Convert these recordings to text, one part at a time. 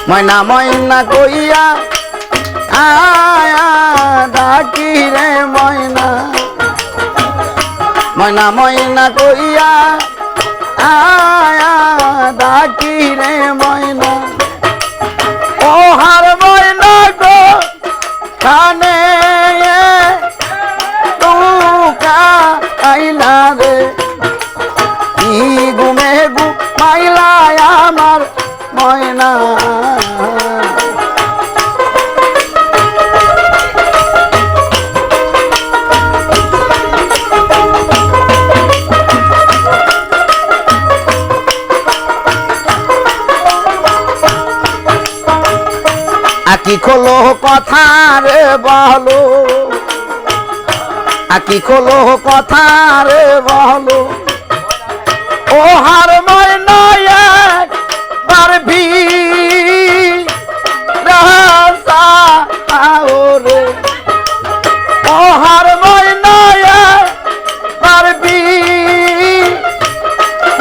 ময়না ময়না কইয়া আয়া ডাকি রে ময়না ময়না ময়না কইয়া আয়া ডাকি রে ময়না ও হার ময়না গো কানে তুকা আইলা রে কি ঘুমে ঘুমাইলা আমার ময়না আকি খোলো কথা রে বলো আকি খোলো কথা রে বলো ও হার ময়না পারবি রাসা আওরে ও হার ময়না পারবি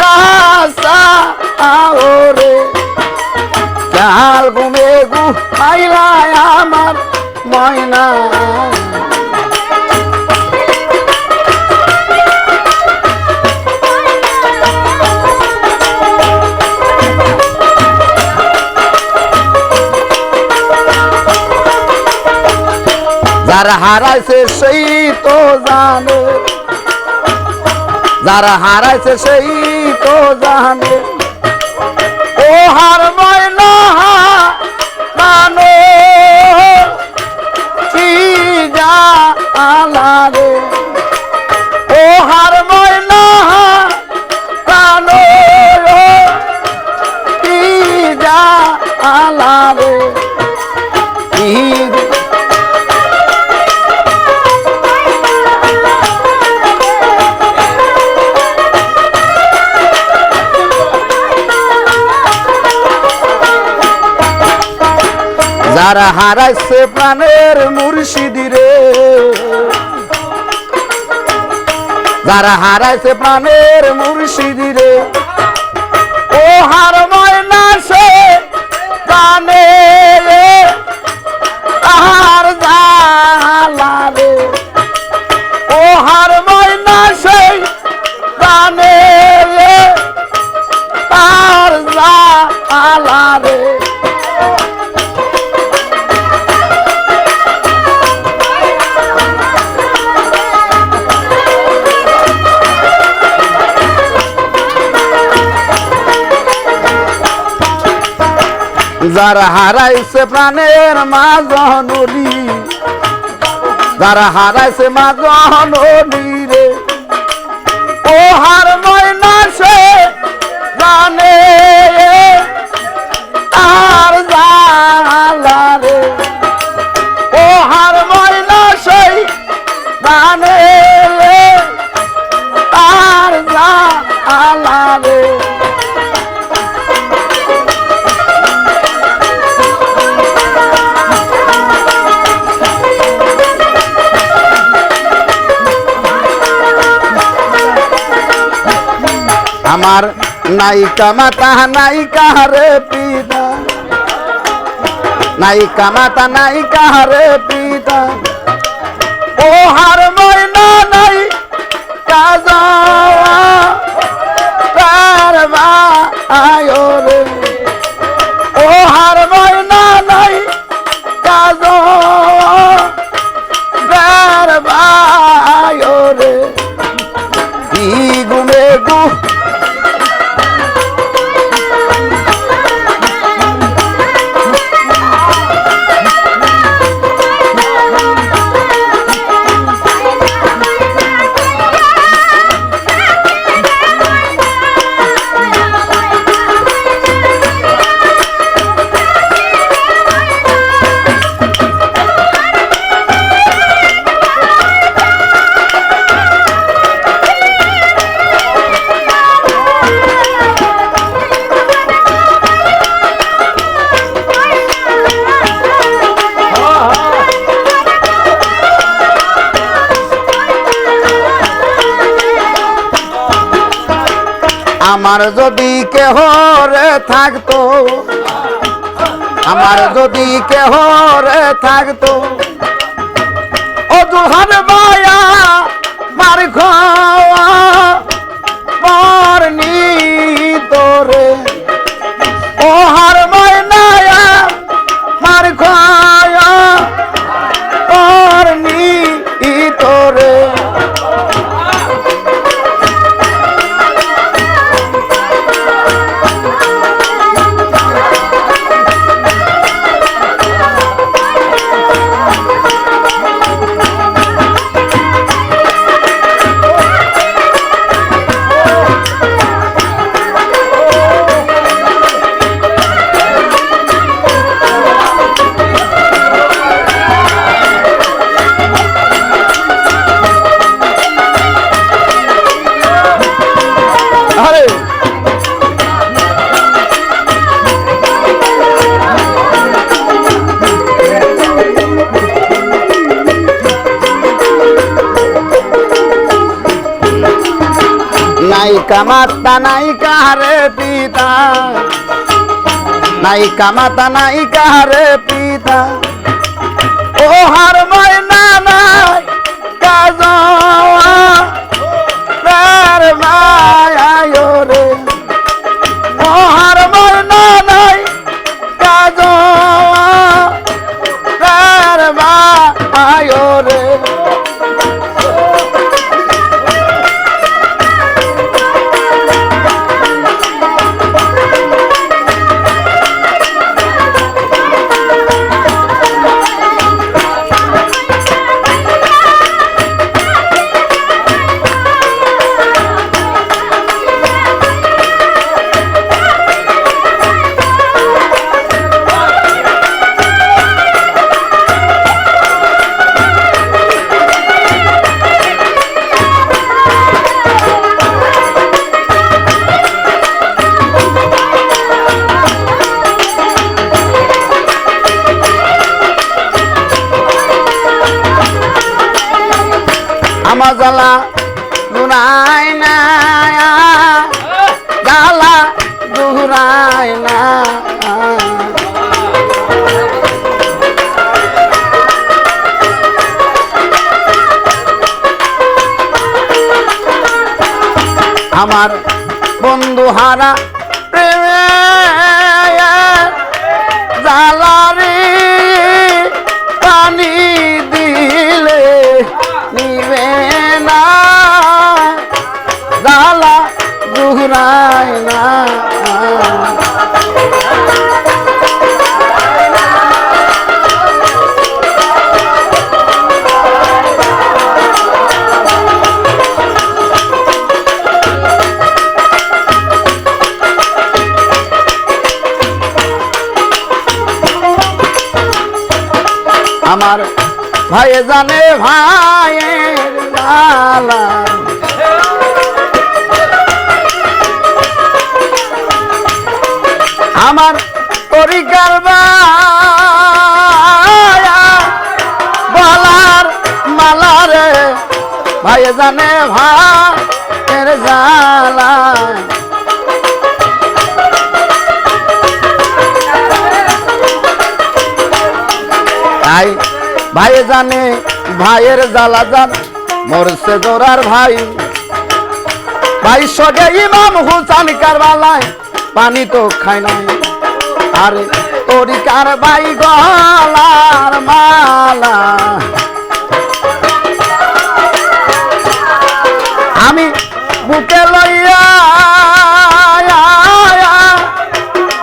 রাসা আওরে কাল ঘুমে ঘুমাইলা আমার ময়না যারা হারাইছে সেই তো জানে যারা হারাইছে সেই তো জানে ও হার ময়না জানো কি জালারে ও হার ময়না জানো কি জালারে যারা হারাইছে প্রাণের মুর্শিদি রে যারা হারাইছে প্রাণের মুর্শিদি রে ও হার ময়না সে জানে আর জালা রে ও হার ময়না সে জানে আর জালা রে যারা হারাইছে প্রাণের মা জননী যারা হারাইছে মা জননী রে ও হার ময়না সে জানে আর জালা রে ও হার ময়না সে জানে আর জালা রে আমার নায়িকা মাতা নায়িকা রে পিতা নায়িকা মাতা নায়িকা রে পিতা ও হার ময়না নাই কাজা পারবা আয়ো রে ও হার ময়না নাই কাজা পারবা আয়ো রে কি গুমে গু আমার যদি কেহ রে থাকতো আমার যদি কেহ রে থাকতো অজুহার মায়া মার খাওয়া পারনি তোরে ও হার মায়া মার খাওয়া পারনি তোরে নাইকা মাতা নাইকা রে পিতা নাইকা মাতা নাইকা রে পিতা ও হার মায়না নাই কাজওয়া প্যার মায়ায়ো রে ও হার মায়না নাই কাজওয়া প্যার মায়ায়ো রে আমার জ্বালা দুরাই না জ্বালা দুরাই না আমার বন্ধু হারা প্রেমে জ্বালা রে পানি দিলে নিবে না জ্বালা দুহরায় না আমার ভাই জানে ভাইয়ের জ্বালা আমার তরিকার বলার মালা রে ভাই জানে ভাইয়ের জ্বালা তাই ভাই জানে ভাইয়ের জ্বালা জান মরছে জোরার ভাই ভাই সগে ইমাম হুসান কারবালায় পানি তো খায় নাই আরে তরিকার ভাই গলার মালা আমি বুকে লইয়া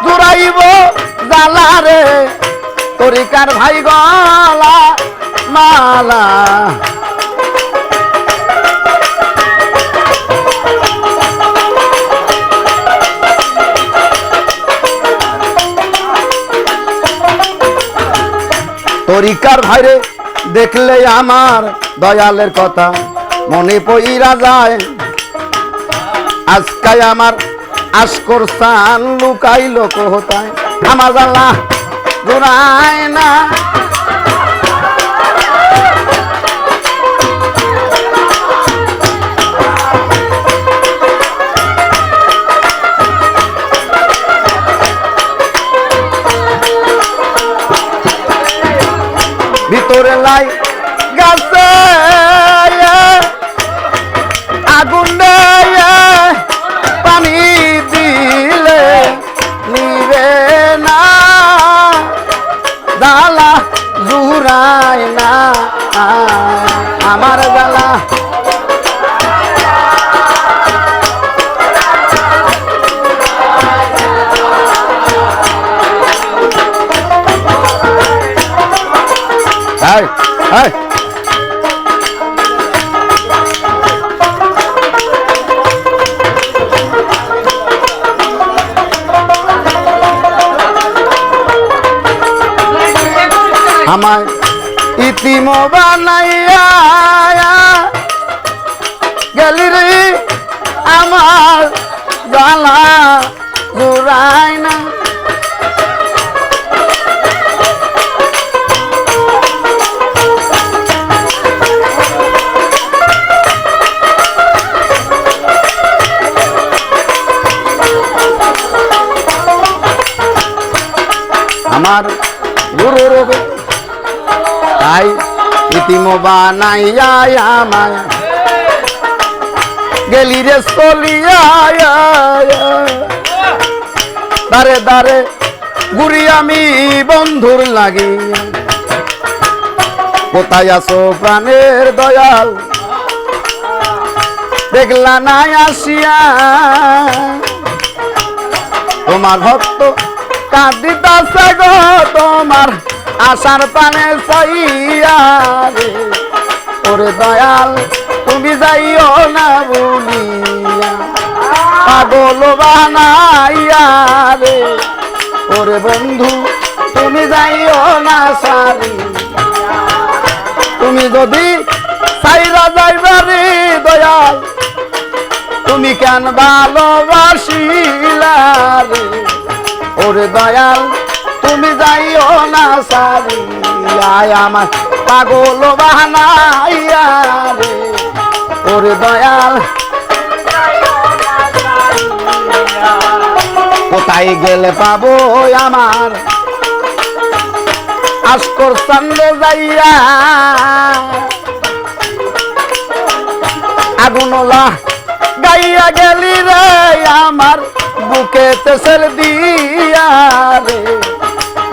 জুড়াইব জ্বালা রে তরিকার ভাই গলা মালা তরিকার ভাইরে দেখলে আমার দয়ালের কথা মনে পইরা যায় আজকাই আমার আশকর সান লুকাইলো কোথায় আমার জ্বালা জোড়ায় না ওরে লাই গাছে আগুন পানি দিলে নিবে না জ্বালা জুড়ায় না আমার জ্বালা Hey, hey. আমায় ইতিম বানাইয়া গেলি রে আমার জ্বালা জুড়ায় না আমার গুরুর তাই ইতিম বানাইয়া আমায় গেলি রে চলিয়া দারে দারে ঘুরি আমি বন্ধুর লাগিয়া কোথায় আছো প্রাণের দয়াল দেখলা নাই আসিয়া তোমার ভক্ত কাঁদিতাছে গো তোমার আশার পানে চাইয়া রে ওরে দয়াল তুমি যাইও না বলিয়া পাগল বানাইয়া রে ওরে বন্ধু তুমি যাইও না সারি তুমি যদি সাইরা যাইবা রে দয়াল তুমি কেন ভালোবাসিলা রে ওরে দয়াল তুমি যাইও না সারিয়া আমার পাগল বানাইয়া রে ওরে দয়াল কোথায় গেলে পাবো আমার আসকর সঙ্গে যাইয়া আগুনলা গাইয়া গেলি রে আমার বুকে তেসেল দিয়া রে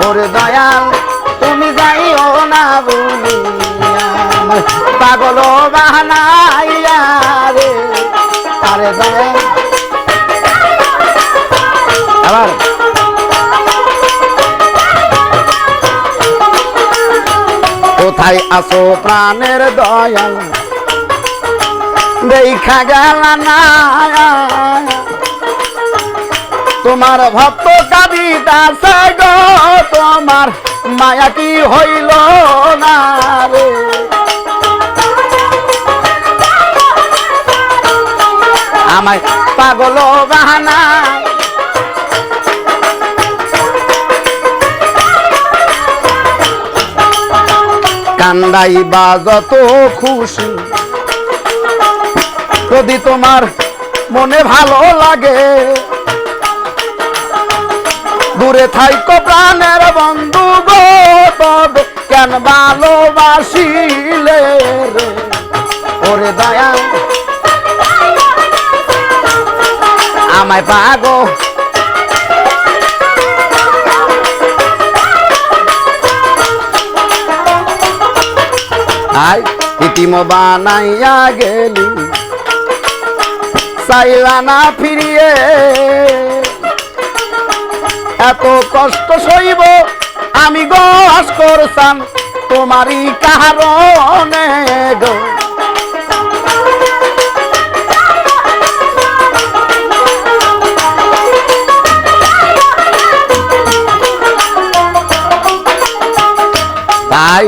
ওরে দয়াল তুমি যাইও না বলিয়া পাগল বানাইয়া রে আরে দয়াল আবার কোথায় আসো প্রাণের দয়াল দেখা গেল না তোমার ভক্ত কাঁদিতাছে গো তোমার মায়া কি হইল না রে আমায় পাগল বাহানা কান্দাই বা যত খুশি যদি তোমার মনে ভালো লাগে দূরে থাইকো প্রাণের বন্ধু গো তবে কেন ভালোবাসিলে রে ওরে দয়া আমায় পাগো আই ইতিম বানাইয়া গেলি চাইলা না ফিরিয়ে এত কষ্ট সইব আমি গো আসকর চান তোমারই কারণে গো তাই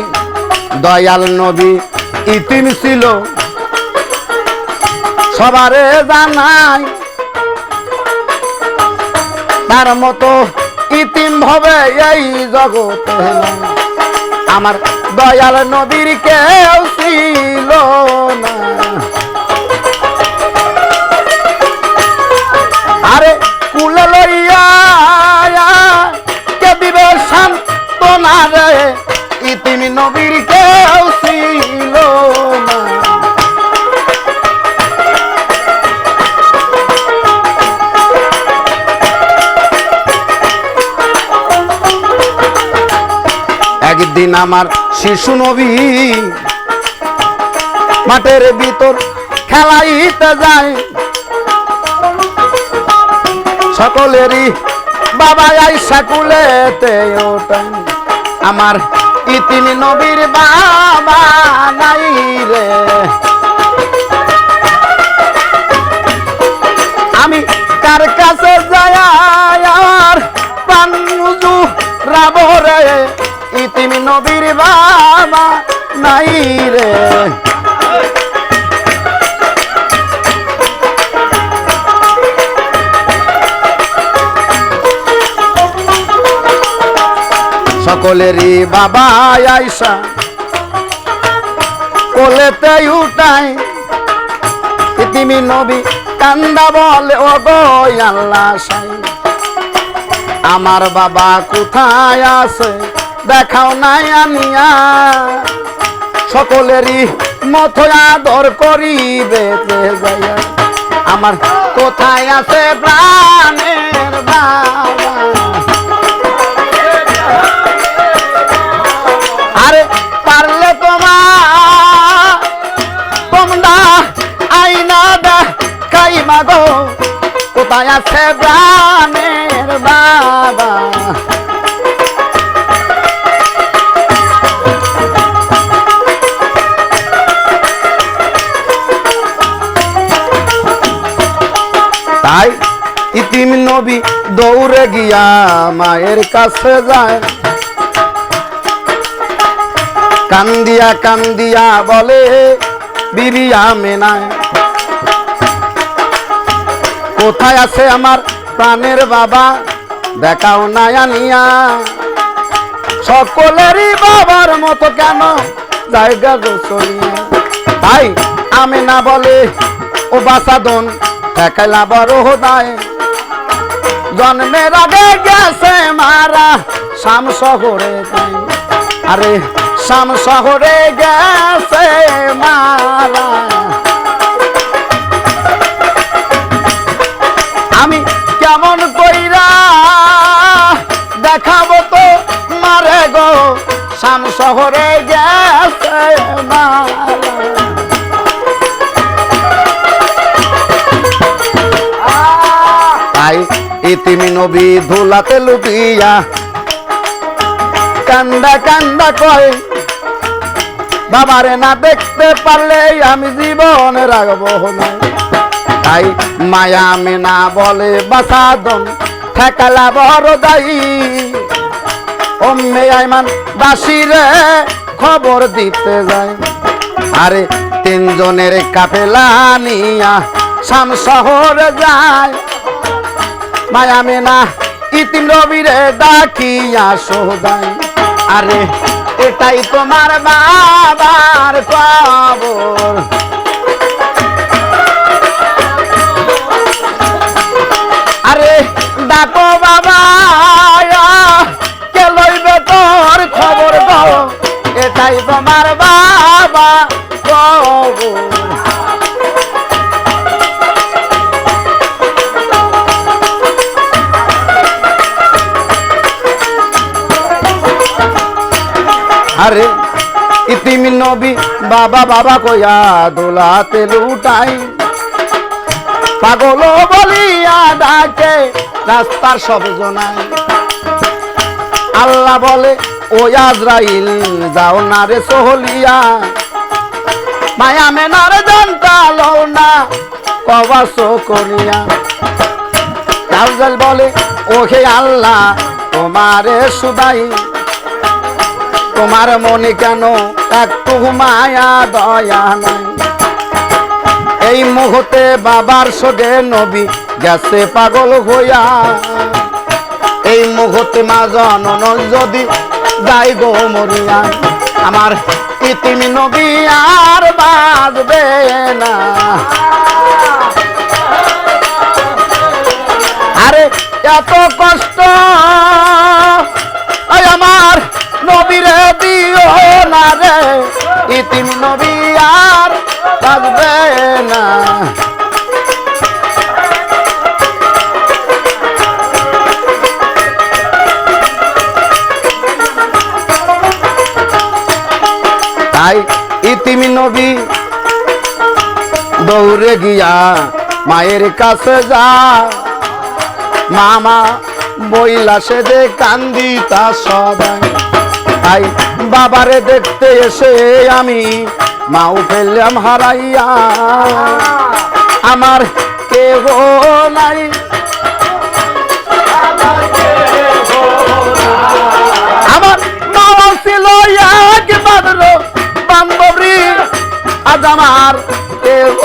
দয়াল নবী ইতিম ছিল সবারে জানাই তার মতো ইতিম হবে এই জগতে আমার দয়াল নবীর কেউ ছিল না আরে কুলে লইয়া কে দিবে সান্ত্বনা রে ইতিম নবীর কে একদিন আমার শিশু নবী মাঠের ভিতর খেলাইতে যায়, সকলেরই বাবা আইসা কুলেতে ওঠেন, আমার ইতিম নবীর বাবা নাই রে। আমি কার কাছে যাই আর পানুজু রাবরে, ইতিম নবীর বাবা নাই রে। সকলেরই বাবা আইসা কোলেতে উঠাই, ইতিমি নবী কান্দা বলে ও গো আল্লাহ সাই, আমার বাবা কোথায় আছে দেখাও নাই আনিয়া, সকলেরই মতো আদর করিবে যাইয়া, আমার কোথায় আছে প্রাণের বাবা। আরে পারলে তোমরা আইনা দেখাই মাগো, কোথায় আছে প্রাণের বাবা। তাই ইতিম নবী দৌড়ে গিয়া মায়ের কাছে যায়, কান্দিয়া কান্দিয়া বলে বিবি আমেনা, কোথায় আছে আমার প্রাণের বাবা দেখাও না আনিয়া, সকলেরই বাবার মতো কেন জায়গা চলিয়া। তাই আমেনা বলে ও বাসাদন দেখাইলা বড় হোদায়, জন্মের আগে গেছে মারা শাম শহরে, আরে শাম শহরে গেছে মারা। আমি কেমন কইরা দেখাবো তো মারে গো, শাম শহরে গেছে মারা। তাই ইতিমি নবী ধুলাতে লুটিয়া কান্দা কান্দা কয়, বাবারে না দেখতে পারলে আমি জীবনে রাখবো না। তাই মায়া মেনা বলে বাসাদন ঠেকালা বড় দায়ী, অম্মে আইমান দাসিরে খবর দিতে যায়, আরে তিনজনের কাফেলা নিয়া শাম শহরে যায়, মায়া মেনা ইতিম নবীরে ডাকিয়া সোদাই, আরে এটাই তোমার বাবার খবর। আরে ডাকো বাবা কে লইবে তোর খবর গো, এটাই তোমার বাবা খবর। আরে ইতিম নবী বাবা বাবা কয়া দোলাতে লুটাই, পাগল বলিয়া ডাকে রাস্তার সব জনাই, আল্লাহ বলে ও আজরাইল যাও না রে সহলিয়া, মায়া মেনার জানতা লও না কবাস করিয়া। আজরাইল বলে ও হে আল্লাহ তোমারে সুদাই, তোমার মনে কেন একটু মায়া দয়া নাই, এই মুহূর্তে বাবার সঙ্গে নবী গেছে পাগল হইয়া, এই মুহূর্তে মা জনন যদি যাই গো মরিয়া, আমার ইতিম নবী আর বাঁচবে না। আরে এত কষ্ট আমার নবীরে দিও না রে, ইতিম নবী আর বাঁচবে না। দূরে গিয়া মায়ের কাছে যা মামা বইলা সে দে কান্দি তা সদাই আই বাবারে দেখতে এসে আমি মাও পেলাম হারাইয়া আমার কেহ নাই আমার মাও ছিল এক বাদর বান্ধবী আজ আমার কেহ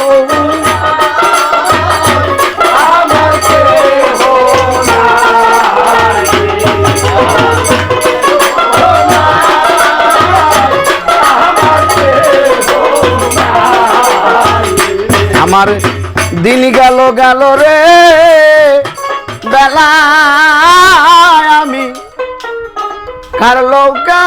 আমার দিন গেল গেল রে বেলা আমি কার লৌকা